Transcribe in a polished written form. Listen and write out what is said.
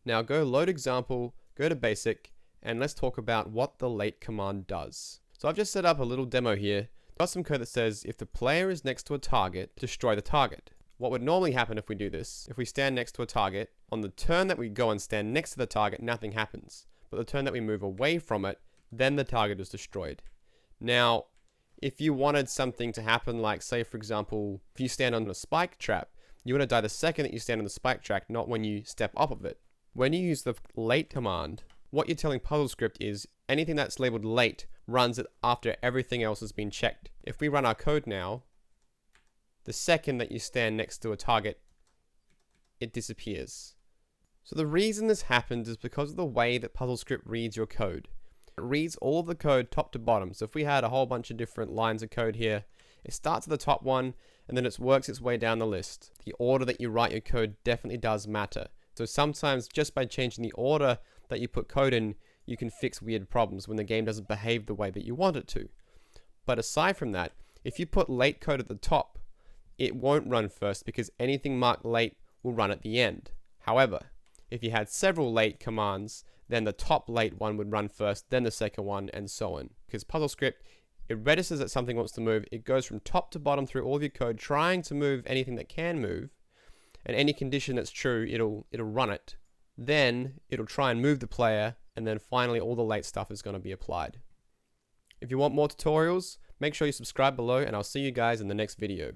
Now go load example, go to basic, and let's talk about what the late command does. So I've just set up a little demo here. Got some code that says if the player is next to a target, destroy the target. What would normally happen if we do this, if we stand next to a target, on the turn that we go and stand next to the target, nothing happens. But the turn that we move away from it, then the target is destroyed. Now, if you wanted something to happen, like say for example, if you stand on a spike trap, you want to die the second that you stand on the spike track, not when you step off of it. When you use the late command, what you're telling Puzzlescript is anything that's labeled late runs it after everything else has been checked. If we run our code now, the second that you stand next to a target, it disappears. So the reason this happens is because of the way that Puzzlescript reads your code. It reads all of the code top to bottom. So if we had a whole bunch of different lines of code here, it starts at the top one and then it works its way down the list. The order that you write your code definitely does matter. So sometimes just by changing the order that you put code in, you can fix weird problems when the game doesn't behave the way that you want it to. But aside from that, if you put late code at the top, it won't run first because anything marked late will run at the end. However, if you had several late commands, then the top late one would run first, then the second one, and so on. Because Puzzlescript, it registers that something wants to move, it goes from top to bottom through all of your code, trying to move anything that can move, and any condition that's true, it'll run it. Then it'll try and move the player, and then finally all the late stuff is going to be applied. If you want more tutorials, make sure you subscribe below, and I'll see you guys in the next video.